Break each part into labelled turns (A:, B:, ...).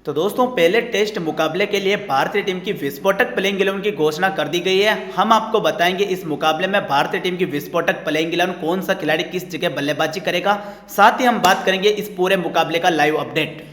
A: तो दोस्तों पहले टेस्ट मुकाबले के लिए भारतीय टीम की विस्फोटक प्लेइंग 11 की घोषणा कर दी गई है। हम आपको बताएंगे इस मुकाबले में भारतीय टीम की विस्फोटक प्लेइंग 11 कौन सा खिलाड़ी किस जगह बल्लेबाजी करेगा। साथ ही हम बात करेंगे इस पूरे मुकाबले का लाइव अपडेट।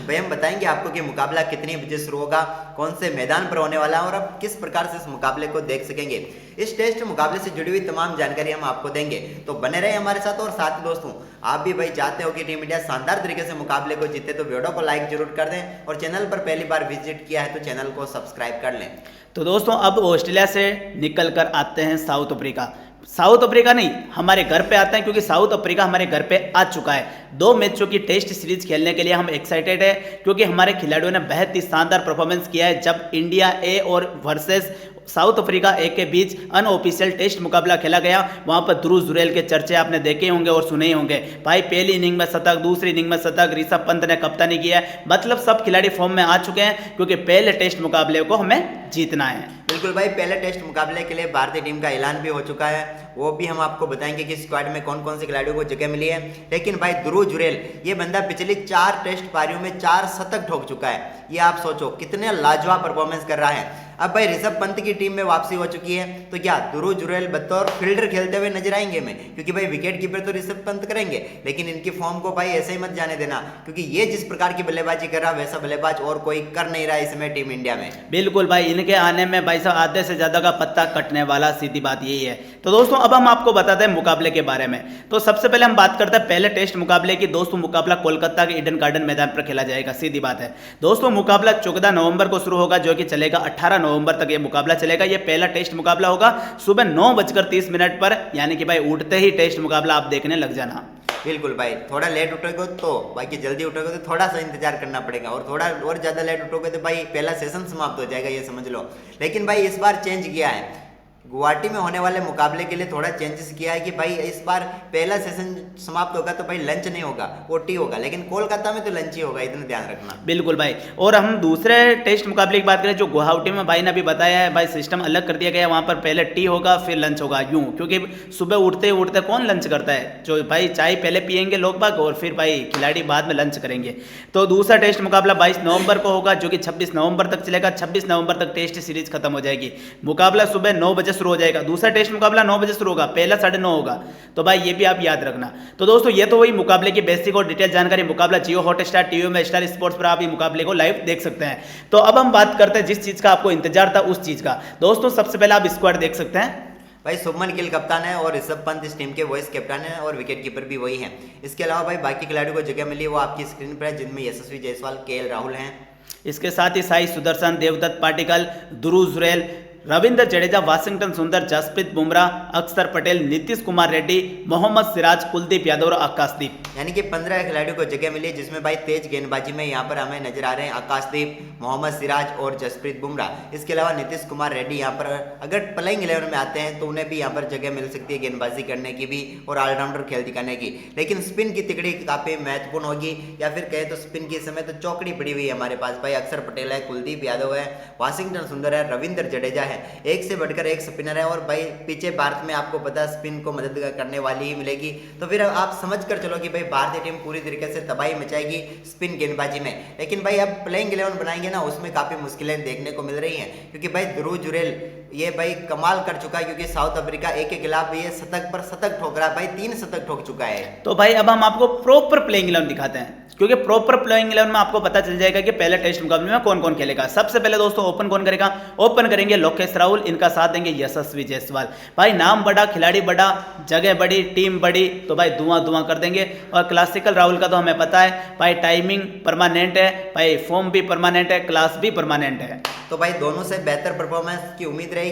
B: भाई हम बताएंगे आपको कि मुकाबला कितनी बजे शुरू होगा, कौन से मैदान पर होने वाला है और आप किस प्रकार से इस मुकाबले को देख सकेंगे। इस टेस्ट मुकाबले से जुड़ी हुई तमाम जानकारी हम आपको देंगे, तो बने रहे हमारे साथ। और साथ ही दोस्तों, आप भी भाई चाहते हो कि टीम इंडिया शानदार तरीके से मुकाबले को जीते तो वीडियो को लाइक जरूर कर दें और चैनल पर पहली बार विजिट किया है तो चैनल को सब्सक्राइब कर लें।
A: तो दोस्तों अब ऑस्ट्रेलिया से निकल कर आते हैं साउथ अफ्रीका। साउथ अफ्रीका नहीं, हमारे घर पे आते हैं, क्योंकि साउथ अफ्रीका हमारे घर पे आ चुका है। 2 मैचों की टेस्ट सीरीज खेलने के लिए हम एक्साइटेड है, क्योंकि हमारे खिलाड़ियों ने बहुत ही शानदार परफॉर्मेंस किया है। जब इंडिया ए और वर्सेस साउथ अफ्रीका ए के बीच अनऑफिशियल टेस्ट मुकाबला खेला गया, वहां पर ध्रुव जुरैल के चर्चे आपने देखे होंगे और सुने ही होंगे। भाई पहली इनिंग में शतक, दूसरी इनिंग में शतक, ऋषभ पंत ने कप्तानी किया है। मतलब सब खिलाड़ी फॉर्म में आ चुके हैं, क्योंकि पहले टेस्ट मुकाबले को हमें जीतना है।
B: बिल्कुल भाई, पहले टेस्ट मुकाबले के लिए भारतीय टीम का ऐलान भी हो चुका है। वो भी हम आपको बताएंगे कि स्क्वाड में कौन कौन से खिलाड़ियों को जगह मिली है। लेकिन भाई ध्रुव जुरैल, ये बंदा पिछली 4 टेस्ट पारियों में 4 शतक ठोक चुका है। ये आप सोचो कितने लाजवाब परफॉर्मेंस कर रहा है। अब भाई ऋषभ पंत की टीम में वापसी हो चुकी है, तो क्या ध्रुव जुरैल बतौर फील्डर खेलते हुए नजर आएंगे में? क्योंकि भाई विकेट कीपर तो ऋषभ पंत करेंगे, लेकिन इनकी फॉर्म को भाई ऐसे ही मत जाने देना, क्योंकि ये जिस प्रकार की बल्लेबाजी कर रहा है वैसा बल्लेबाज और कोई कर नहीं रहा इसमें टीम इंडिया में।
A: बिल्कुल भाई, इनके आने में भाई साहब आधे से ज्यादा का पत्ता कटने वाला, सीधी बात यही है। तो दोस्तों अब हम आपको बताते हैं मुकाबले के बारे में। तो सबसे पहले हम बात करते हैं पहले टेस्ट मुकाबले की। दोस्तों मुकाबला कोलकाता के ईडन गार्डन मैदान पर खेला जाएगा, सीधी बात है। दोस्तों मुकाबला 14 नवंबर को शुरू होगा, जो कि चलेगा 18 नवंबर तक ये मुकाबला चलेगा। ये पहला टेस्ट मुकाबला होगा सुबह 9:30 पर, यानी कि भाई उठते ही टेस्ट मुकाबला आप देखने लग जाना।
B: बिल्कुल भाई, थोड़ा लेट उठोगे तो, बाकी जल्दी उठोगे तो थोड़ा सा इंतजार करना पड़ेगा, और थोड़ा और ज्यादा लेट उठोगे तो भाई पहला सेशन समाप्त हो जाएगा, ये समझ लो। लेकिन भाई इस बार चेंज किया है, गुवाहाटी में होने वाले मुकाबले के लिए थोड़ा चेंजेस किया है कि भाई इस बार पहला सेशन समाप्त होगा तो भाई लंच नहीं होगा, ओटी होगा। लेकिन कोलकाता में तो लंच ही होगा, इतना ध्यान रखना।
A: बिल्कुल भाई। और हम दूसरे टेस्ट मुकाबले की बात करें, जो गुवाहाटी में भाई ने अभी बताया है, भाई सिस्टम अलग कर दिया गया है। वहां पर पहले टी होगा फिर लंच होगा, यूं, क्योंकि सुबह उठते उठते कौन लंच करता है? जो भाई चाय पहले पियेंगे लोग बाग और फिर भाई खिलाड़ी बाद में लंच करेंगे। तो दूसरा टेस्ट मुकाबला 22 नवंबर को होगा, जो कि 26 नवंबर तक चलेगा। 26 नवंबर तक टेस्ट सीरीज खत्म हो जाएगी। मुकाबला सुबह 9 बजे शुरू हो जाएगा। दूसरा टेस्ट मुकाबला 9 बजे शुरू होगा, पहला 9:30 होगा। तो भाई ये भी आप याद रखना। तो दोस्तों ये तो वही मुकाबले की बेसिक और डिटेल जानकारी। मुकाबला जियो हॉटस्टार, टीवी में स्टार स्पोर्ट्स पर आप ये मुकाबले को लाइव देख सकते हैं। तो अब हम बात करते हैं जिस चीज का आपको इंतजार था उस चीज का। दोस्तों सबसे पहले आप स्क्वाड देख सकते हैं।
B: भाई शुभमन गिल कप्तान है और ऋषभ पंत इस टीम के वाइस कैप्टन है और विकेट कीपर भी वही है। इसके अलावा भाई बाकी खिलाड़ियों को जगह मिली वो आपकी स्क्रीन पर है, जिनमें यशस्वी जायसवाल, केएल राहुल हैं।
A: इसके साथ ही साई सुदर्शन, देवदत्त पाटिकल, ध्रुव जुरैल, रविंद्र जडेजा, वाशिंगटन सुंदर, जसप्रीत बुमराह, अक्षर पटेल, नीतीश कुमार रेड्डी, मोहम्मद सिराज, कुलदीप यादव और आकाशदीप,
B: यानी कि 15 खिलाड़ियों को जगह मिली है, जिसमें भाई तेज गेंदबाजी में यहाँ पर हमें नजर आ रहे हैं आकाशदीप, मोहम्मद सिराज और जसप्रीत बुमराह। इसके अलावा नीतीश कुमार रेड्डी यहाँ पर अगर प्लेइंग 11 में आते हैं तो उन्हें भी यहाँ पर जगह मिल सकती है गेंदबाजी करने की भी और ऑलराउंडर खेल दिखाने की। लेकिन स्पिन की तिकड़ी काफी महत्वपूर्ण होगी, या फिर कहे तो स्पिन की समय तो चौकड़ी पड़ी हुई है हमारे पास। भाई अक्षर पटेल है, कुलदीप यादव है, वाशिंगटन सुंदर है, रविंद्र जडेजा है, एक से बढ़कर एक स्पिनर है। और भाई पीछे भारत में आपको पता स्पिन को मदद करने वाली ही मिलेगी। तो फिर आप समझ कर चलो कि भाई भारतीय टीम पूरी तरीके से तबाही मचाएगी स्पिन गेंदबाजी में। लेकिन भाई अब प्लेइंग 11 बनाएंगे ना, उसमें काफी मुश्किलें देखने को मिल रही हैं, क्योंकि भाई ध्रुव जुरैल ये भाई कमाल कर चुका है, क्योंकि साउथ अफ्रीका ए के खिलाफ ये शतक पर शतक ठोक रहा है। भाई 3 शतक ठोक चुका है।
A: तो भाई अब हम आपको प्रॉपर प्लेइंग 11 दिखाते हैं, क्योंकि प्रॉपर प्लेइंग 11 में आपको पता चल जाएगा कि पहले टेस्ट मुकाबले में कौन कौन खेलेगा। सबसे पहले दोस्तों ओपन कौन करेगा? ओपन करेंगे लोकेश राहुल, इनका साथ देंगे यशस्वी जायसवाल। भाई नाम बड़ा, खिलाड़ी बड़ा, जगह बड़ी, टीम बड़ी, तो भाई धुआं धुआं कर देंगे। और क्लासिकल राहुल का तो हमें पता है भाई टाइमिंग परमानेंट है, भाई फॉर्म भी परमानेंट है, क्लास भी परमानेंट है।
B: तो भाई दोनों से बेहतर परफॉर्मेंस की उम्मीद रहेगी।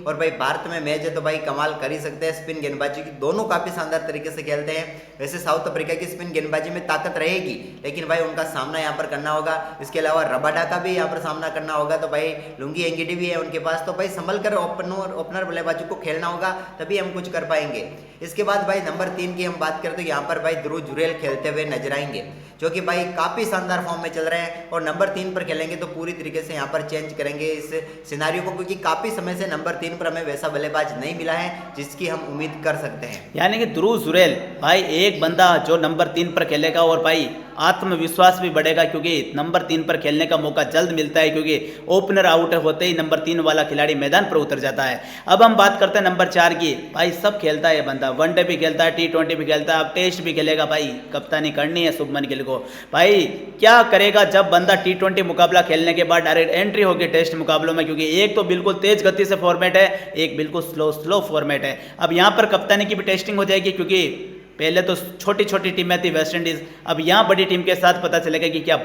B: और भाई भारत में मैच है तो भाई कमाल कर ही सकते हैं स्पिन गेंदबाजी की, दोनों काफी शानदार तरीके से खेलते हैं। वैसे साउथ अफ्रीका की स्पिन गेंदबाजी में ताकत रहेगी, लेकिन भाई उनका सामना यहाँ पर करना होगा। इसके अलावा रबाडा का भी यहाँ पर सामना करना होगा। तो भाई लुंगी एंगिडी भी है उनके पास, तो भाई संभल कर ओपनर बल्लेबाजों को खेलना होगा, तभी हम कुछ कर पाएंगे। इसके बाद भाई नंबर 3 की हम बात करें तो यहाँ पर भाई ध्रुव जुरैल खेलते हुए नजर आएंगे, जो कि भाई काफी शानदार फॉर्म में चल रहे हैं। और नंबर 3 पर खेलेंगे तो पूरी तरीके से यहाँ पर चेंज करेंगे इस सिनारियो को, क्योंकि काफी समय से नंबर 3 पर हमें वैसा बल्लेबाज नहीं मिला है जिसकी हम उम्मीद कर सकते हैं।
A: यानी कि ध्रुव जुरैल भाई एक बंदा जो नंबर 3 पर खेलेगा और भाई आत्मविश्वास भी बढ़ेगा, क्योंकि नंबर 3 पर खेलने का मौका जल्द मिलता है, क्योंकि ओपनर आउट होते ही नंबर 3 वाला खिलाड़ी मैदान पर उतर जाता है। अब हम बात करते हैं नंबर 4 की। भाई सब खेलता है ये बंदा, वनडे भी खेलता है, T20 भी खेलता है, अब टेस्ट भी खेलेगा। भाई कप्तानी करनी है शुभमन गिल को। भाई क्या करेगा जब बंदा T20 मुकाबला खेलने के बाद डायरेक्ट एंट्री होगी टेस्ट मुकाबलों में, क्योंकि एक तो बिल्कुल तेज गति से फॉर्मेट है, एक बिल्कुल स्लो फॉर्मेट है। अब यहाँ पर कप्तानी की भी टेस्टिंग हो जाएगी, क्योंकि पहले तो छोटी छोटी टीमें थी वेस्ट इंडीज, अब यहाँ बड़ी टीम के साथ पता चलेगा कि क्या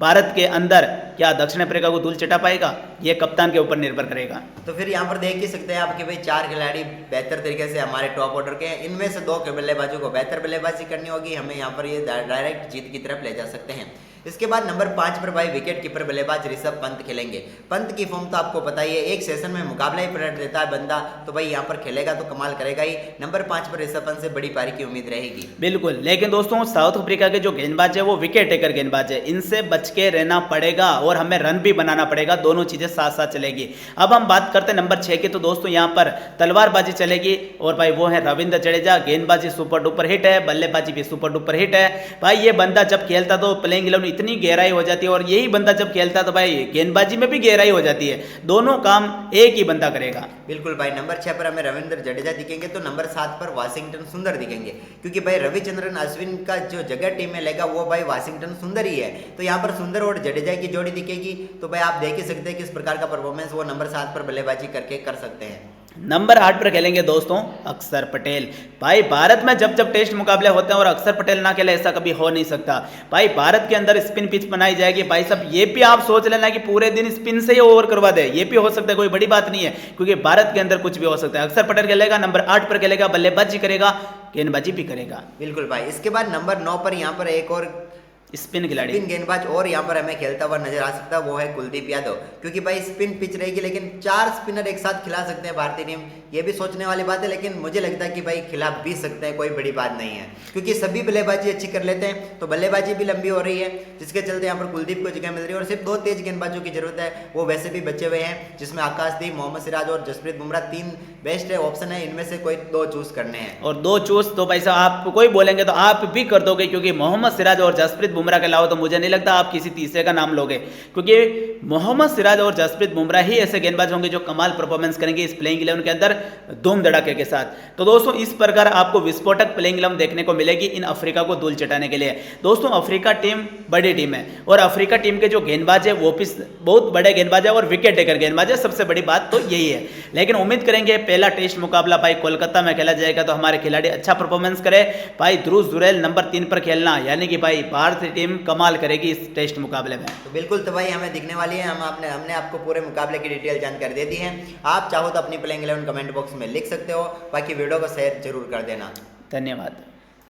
A: भारत के अंदर क्या दक्षिण अफ्रीका को धूल चटा पाएगा, ये कप्तान के ऊपर निर्भर करेगा।
B: तो फिर यहाँ पर देख ही सकते हैं आप कि भाई 4 खिलाड़ी बेहतर तरीके से हमारे टॉप ऑर्डर के हैं, इनमें से 2 बल्लेबाजों को बेहतर बल्लेबाजी करनी होगी, हमें यहाँ पर ये डायरेक्ट जीत की तरफ ले जा सकते हैं। इसके बाद नंबर 5 पर भाई विकेट कीपर बल्लेबाज ऋषभ पंत खेलेंगे। पंत की फॉर्म तो आपको पता ही है, एक सेशन में मुकाबला ही पलट देता है बंदा, तो भाई यहाँ पर खेलेगा तो कमाल करेगा ही। नंबर 5 पर ऋषभ पंत से बड़ी पारी की उम्मीद रहेगी।
A: बिल्कुल, लेकिन दोस्तों साउथ अफ्रीका के जो गेंदबाज है वो विकेट टेकर गेंदबाज है, इनसे बच के रहना पड़ेगा और हमें रन भी बनाना पड़ेगा, दोनों चीजें साथ साथ चलेगी। अब हम बात करते हैं नंबर 6 की, तो दोस्तों यहाँ पर तलवारबाजी चलेगी और भाई वो है रविंद्र जडेजा। गेंदबाजी सुपर डुपर हिट है, बल्लेबाजी भी सुपर डुपर हिट है। भाई ये बंदा जब खेलता तो प्लेइंग 11 इतनी गहराई हो जाती है, और यही बंदा जब खेलता तो भाई गेंदबाजी में भी गहराई हो जाती है, दोनों काम एक ही बंदा करेगा।
B: बिल्कुल भाई, नंबर 6 पर हमें रविंद्र जडेजा दिखेंगे, तो नंबर 7 पर वाशिंगटन सुंदर दिखेंगे, क्योंकि भाई रविचंद्रन अश्विन का जो जगह टीम में लेगा वो भाई वाशिंगटन सुंदर ही है, तो यहाँ पर सुंदर और जडेजा की जोड़ी दिखेगी। तो भाई आप देख ही सकते हैं किस प्रकार का परफॉर्मेंस वो नंबर 7 पर बल्लेबाजी करके कर सकते हैं।
A: नंबर 8 पर खेलेंगे दोस्तों अक्षर पटेल। भाई भारत में जब जब टेस्ट मुकाबले होते हैं और अक्षर पटेल ना खेले ऐसा कभी हो नहीं सकता। भाई भारत के अंदर स्पिन पिच बनाई जाएगी। भाई साहब ये भी आप सोच लेना कि पूरे दिन स्पिन से ही ओवर करवा दे, ये भी हो सकता है, कोई बड़ी बात नहीं है, क्योंकि भारत के अंदर कुछ भी हो सकता है। अक्षर पटेल खेलेगा, नंबर 8 पर खेलेगा, बल्लेबाजी करेगा, गेंदबाजी भी करेगा।
B: बिल्कुल भाई, इसके बाद नंबर 9 पर यहाँ पर एक और
A: स्पिन खिलाड़ी,
B: स्पिन गेंदबाज और यहाँ पर हमें खेलता हुआ नजर आ सकता है, वो है कुलदीप यादव, क्योंकि भाई स्पिन पिच रहेगी लेकिन 4 स्पिनर एक साथ खिला सकते हैं भारतीय टीम, ये भी सोचने वाली बात है, लेकिन मुझे लगता है कि भाई खिला भी सकते हैं, कोई बड़ी बात नहीं है, क्योंकि सभी बल्लेबाजी अच्छी कर लेते हैं, तो बल्लेबाजी भी लंबी हो रही है, जिसके चलते यहाँ पर कुलदीप को जगह मिल रही है। और सिर्फ 2 तेज गेंदबाजों की जरूरत है, वो वैसे भी बचे हुए हैं, जिसमें आकाशदीप, मोहम्मद सिराज और जसप्रीत बुमराह 3 बेस्ट है ऑप्शन है, इनमें से कोई 2 चूज करने हैं। और
A: 2 चूज तो भाई साहब आप कोई बोलेंगे तो आप भी कर दोगे, क्योंकि मोहम्मद सिराज और जसप्रीत बुमराह के अलावा तो मुझे नहीं लगता आप किसी तीसरे का नाम लोगे, क्योंकि मोहम्मद सिराज और जसप्रीत बुमराह ही ऐसे गेंदबाज होंगे जो कमाल परफॉर्मेंस करेंगे इस प्लेइंग 11 के अंदर धूम धड़ाके के साथ। तो दोस्तों इस प्रकार आपको विस्फोटक प्लेइंग 11 देखने को मिलेगी इन अफ्रीका को धूल चटाने के लिए। दोस्तों अफ्रीका टीम बड़ी टीम है, और अफ्रीका टीम के जो गेंदबाज है वो भी बहुत बड़े गेंदबाज है और विकेट टेकर गेंदबाज है, सबसे बड़ी बात तो यही है। लेकिन उम्मीद करेंगे पहला टेस्ट मुकाबला भाई कोलकाता में खेला जाएगा, तो हमारे खिलाड़ी अच्छा परफॉर्मेंस करे। भाई ध्रुव जुरैल नंबर 3 पर खेलना, यानी कि भाई भारतीय टीम कमाल करेगी इस टेस्ट मुकाबले में।
B: तो बिल्कुल, तो भाई हमें दिखने वाली है, हमने आपको पूरे मुकाबले की डिटेल जानकारी दे दी है। आप चाहो तो अपनी प्लेइंग 11 कमेंट बॉक्स में लिख सकते हो, बाकी वीडियो को शेयर जरूर कर देना।
A: धन्यवाद।